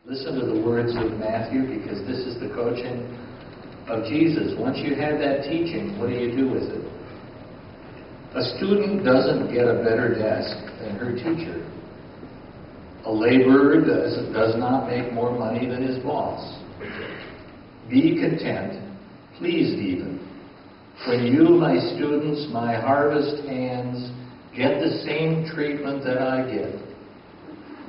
Listen to the words of Matthew, because this is the coaching of Jesus. Once you have that teaching, what do you do with it? A student doesn't get a better desk than her teacher. A laborer does not make more money than his boss. Be content, pleased even, when you, my students, my harvest hands, get the same treatment that I get.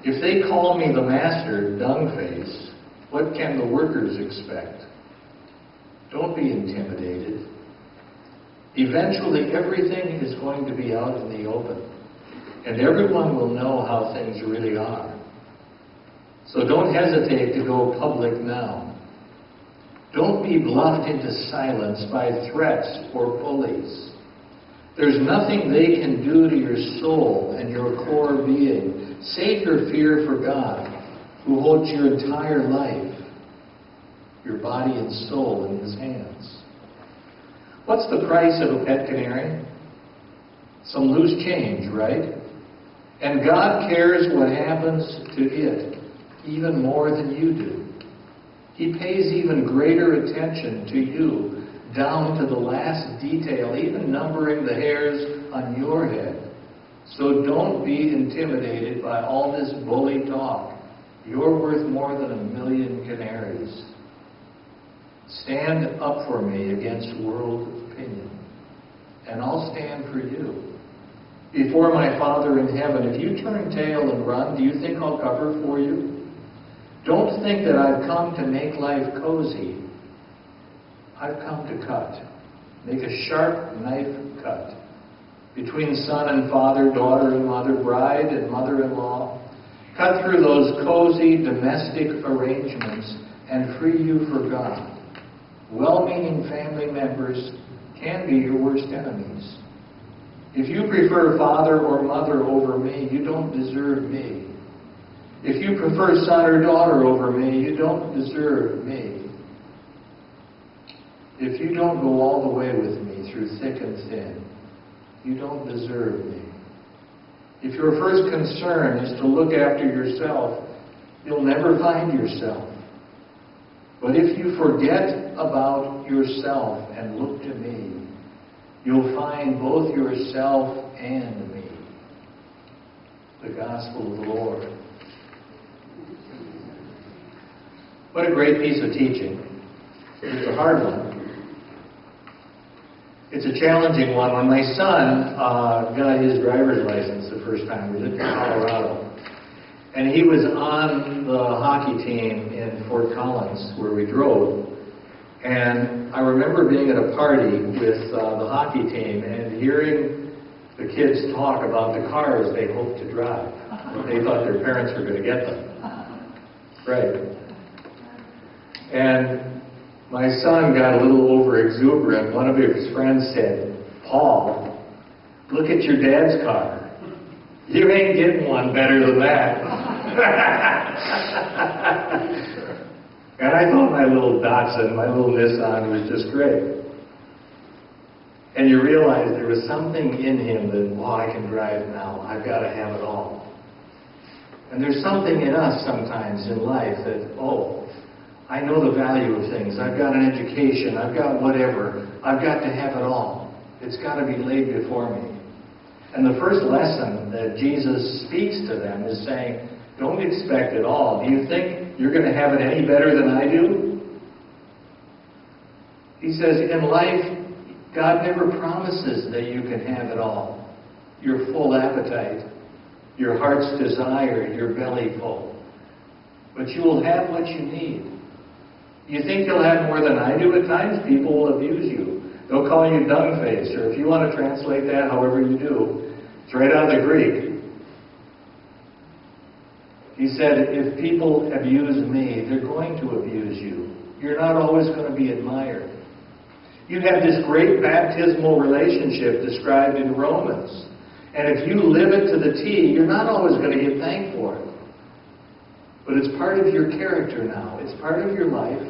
If they call me the master, dung face, what can the workers expect? Don't be intimidated. Eventually, everything is going to be out in the open, and everyone will know how things really are. So don't hesitate to go public now. Don't be bluffed into silence by threats or bullies. There's nothing they can do to your soul and your core being. Save your fear for God, who holds your entire life, your body and soul in His hands. What's the price of a pet canary? Some loose change, right? And God cares what happens to it, even more than you do. He pays even greater attention to you, down to the last detail, even numbering the hairs on your head. So don't be intimidated by all this bully talk. You're worth more than 1,000,000 canaries. Stand up for me against world opinion, and I'll stand for you. Before my Father in heaven, if you turn tail and run, do you think I'll cover for you? Don't think that I've come to make life cozy. I've come to cut. Make a sharp knife cut. Between son and father, daughter and mother, bride and mother-in-law. Cut through those cozy domestic arrangements and free you for God. Well-meaning family members can be your worst enemies. If you prefer father or mother over me, you don't deserve me. If you prefer son or daughter over me, you don't deserve me. If you don't go all the way with me through thick and thin, you don't deserve me. If your first concern is to look after yourself, you'll never find yourself. But if you forget about yourself and look to me, you'll find both yourself and me. The gospel of the Lord. What a great piece of teaching. It's a hard one. It's a challenging one. When my son got his driver's license the first time, we lived in Colorado, and he was on the hockey team in Fort Collins where we drove. And I remember being at a party with the hockey team and hearing the kids talk about the cars they hoped to drive. They thought their parents were going to get them. Right. And my son got a little over-exuberant. One of his friends said, "Paul, look at your dad's car. You ain't getting one better than that." And I thought my little Datsun, my little Nissan was just great. And you realize there was something in him that, I can drive now. I've got to have it all. And there's something in us sometimes in life that, I know the value of things. I've got an education. I've got whatever. I've got to have it all. It's got to be laid before me. And the first lesson that Jesus speaks to them is saying, don't expect it all. Do you think you're going to have it any better than I do? He says, in life, God never promises that you can have it all. Your full appetite, your heart's desire, your belly full. But you will have what you need. You think you'll have more than I do? At times, people will abuse you. They'll call you dung face, or if you want to translate that however you do, it's right out of the Greek. He said, if people abuse me, they're going to abuse you. You're not always going to be admired. You have this great baptismal relationship described in Romans. And if you live it to the T, you're not always going to get thanked for it. But it's part of your character now. It's part of your life.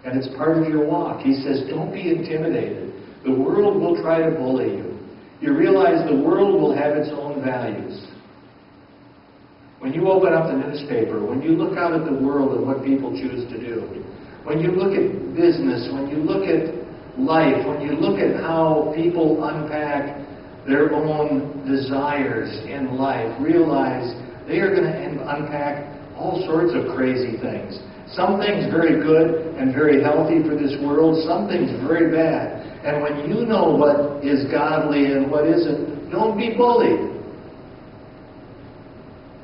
And it's part of your walk. He says, don't be intimidated. The world will try to bully you. You realize the world will have its own values. When you open up the newspaper, when you look out at the world and what people choose to do, when you look at business, when you look at life, when you look at how people unpack their own desires in life, realize they are going to unpack all sorts of crazy things. Some things very good and very healthy for this world, some things very bad. And when you know what is godly and what isn't, don't be bullied.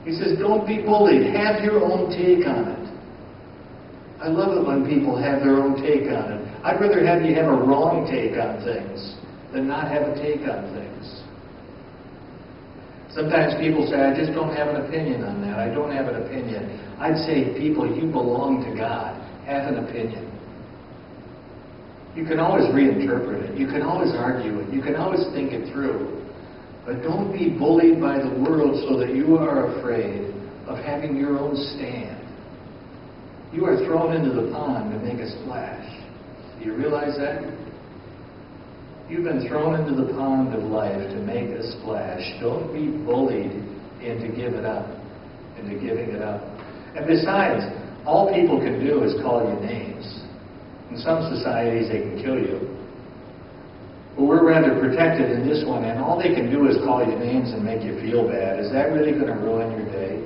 He says, don't be bullied. Have your own take on it. I love it when people have their own take on it. I'd rather have you have a wrong take on things than not have a take on things. Sometimes people say, I just don't have an opinion on that. I don't have an opinion. I'd say, people, you belong to God. Have an opinion. You can always reinterpret it. You can always argue it. You can always think it through. But don't be bullied by the world so that you are afraid of having your own stand. You are thrown into the pond to make a splash. Do you realize that? You've been thrown into the pond of life to make a splash. Don't be bullied into giving it up. And besides, all people can do is call you names. In some societies, they can kill you. But we're rather protected in this one, and all they can do is call you names and make you feel bad. Is that really going to ruin your day?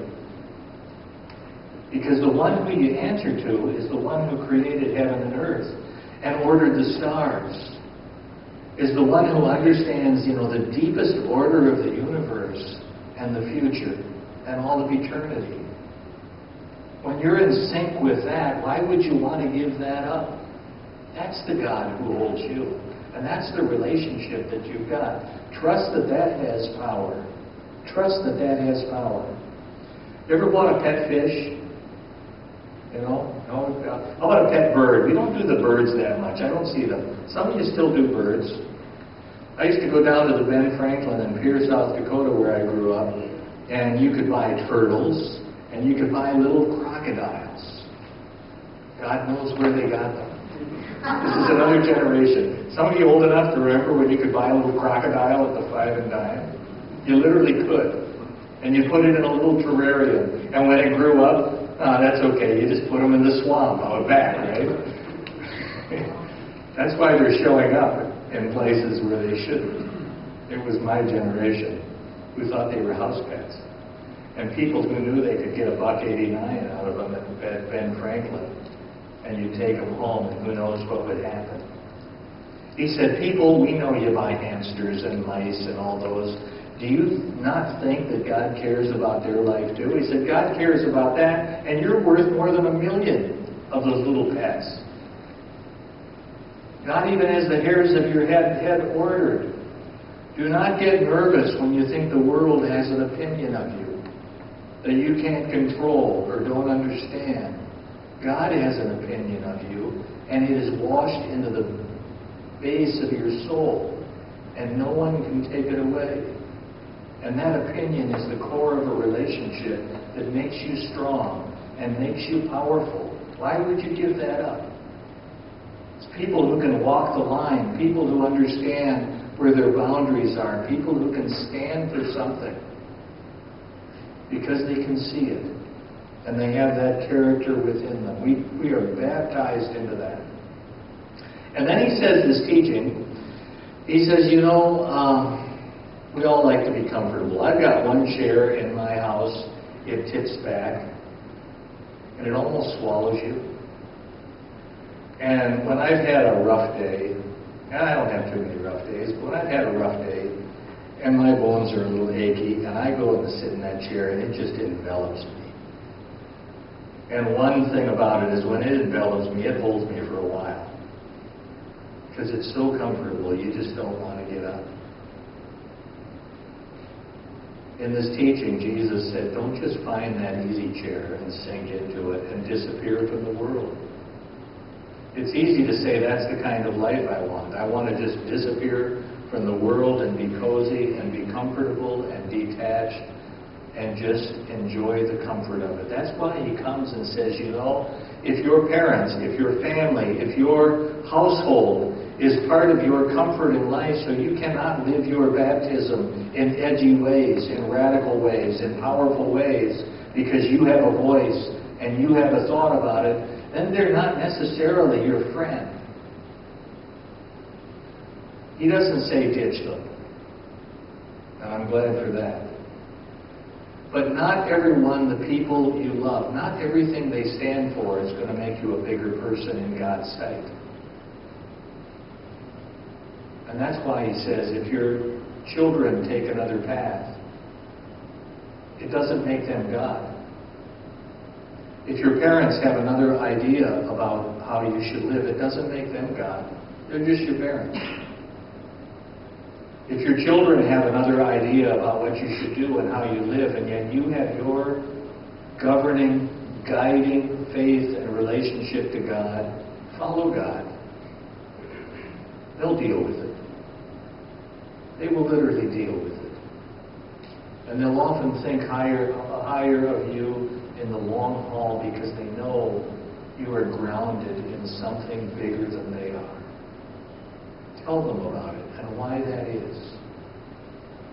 Because the one who you answer to is the one who created heaven and earth and ordered the stars. Is the one who understands, the deepest order of the universe and the future and all of eternity. When you're in sync with that, why would you want to give that up? That's the God who holds you. And that's the relationship that you've got. Trust that that has power. Trust that that has power. You ever bought a pet fish? No? How about a pet bird? We don't do the birds that much. I don't see them. Some of you still do birds. I used to go down to the Ben Franklin in Pierre, South Dakota, where I grew up, and you could buy turtles, and you could buy little crocodiles. God knows where they got them. This is another generation. Some of you old enough to remember when you could buy a little crocodile at the 5 and dime? You literally could. And you put it in a little terrarium. And when it grew up, that's okay. You just put them in the swamp out back, right? That's why they're showing up in places where they shouldn't. It was my generation who thought they were house pets. And people who knew they could get $1.89 out of them at Ben Franklin. And you take them home, and who knows what would happen. He said, people, we know you buy hamsters and mice and all those. Do you not think that God cares about their life too? He said, God cares about that, and you're worth more than 1 million of those little pets. God even has the hairs of your head ordered. Do not get nervous when you think the world has an opinion of you that you can't control or don't understand. God has an opinion of you, and it is washed into the base of your soul, and no one can take it away. And that opinion is the core of a relationship that makes you strong and makes you powerful. Why would you give that up? It's people who can walk the line, people who understand where their boundaries are, people who can stand for something because they can see it. And they have that character within them. We are baptized into that. And then he says this teaching, he says, we all like to be comfortable. I've got one chair in my house, it tips back, and it almost swallows you. And when I've had a rough day, and I don't have too many rough days, but when I've had a rough day, and my bones are a little achy, and I go and sit in that chair, and it just envelops me. And one thing about it is when it envelops me, it holds me for a while. Because it's so comfortable, you just don't want to get up. In this teaching, Jesus said, don't just find that easy chair and sink into it and disappear from the world. It's easy to say that's the kind of life I want. I want to just disappear from the world and be cozy and be comfortable and detached and just enjoy the comfort of it. That's why he comes and says, if your parents, if your family, if your household is part of your comfort in life, so you cannot live your baptism in edgy ways, in radical ways, in powerful ways, because you have a voice and you have a thought about it, then they're not necessarily your friend. He doesn't say ditch them. And I'm glad for that. But not everyone, the people you love, not everything they stand for is going to make you a bigger person in God's sight. And that's why he says, if your children take another path, it doesn't make them God. If your parents have another idea about how you should live, it doesn't make them God. They're just your parents. If your children have another idea about what you should do and how you live, and yet you have your governing, guiding faith and relationship to God, follow God. They'll deal with it. They will literally deal with it. And they'll often think higher of you in the long haul because they know you are grounded in something bigger than they are. Tell them about it and why that is.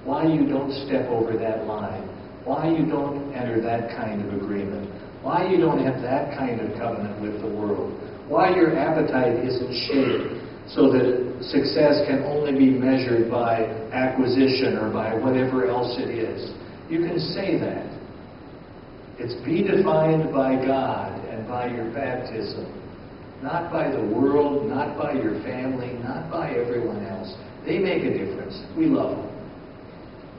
Why you don't step over that line. Why you don't enter that kind of agreement. Why you don't have that kind of covenant with the world. Why your appetite isn't shaped so that success can only be measured by acquisition or by whatever else it is. You can say that. It's be defined by God and by your baptism. Not by the world, not by your family, not by everyone else. They make a difference. We love them.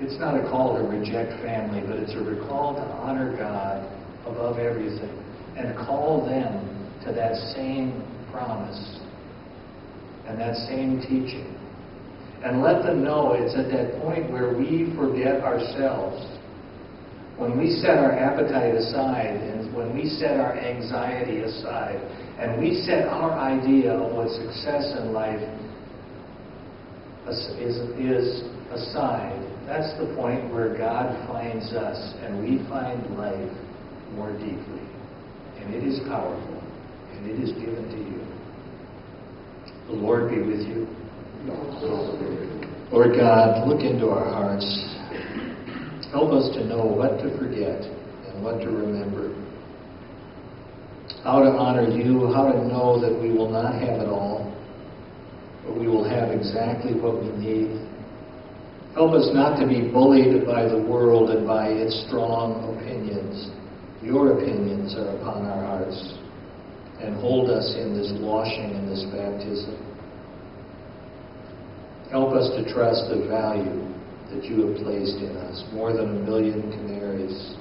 It's not a call to reject family, but it's a call to honor God above everything and call them to that same promise and that same teaching. And let them know it's at that point where we forget ourselves. When we set our appetite aside and when we set our anxiety aside and we set our idea of what success in life is aside, that's the point where God finds us and we find life more deeply. And it is powerful and it is given to you. The Lord be with you. Lord God, look into our hearts. Help us to know what to forget and what to remember. How to honor you, how to know that we will not have it all, but we will have exactly what we need. Help us not to be bullied by the world and by its strong opinions. Your opinions are upon our hearts. And hold us in this washing and this baptism. Help us to trust the value that you have placed in us, more than 1 million canaries.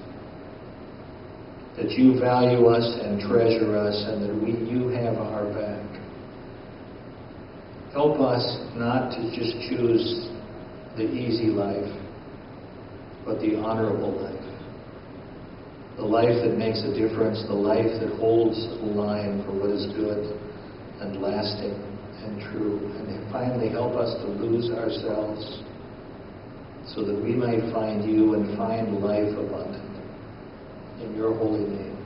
That you value us and treasure us, and that you have our back. Help us not to just choose the easy life, but the honorable life. The life that makes a difference, the life that holds the line for what is good and lasting and true. And finally, help us to lose ourselves so that we might find you and find life abundant. In your holy name.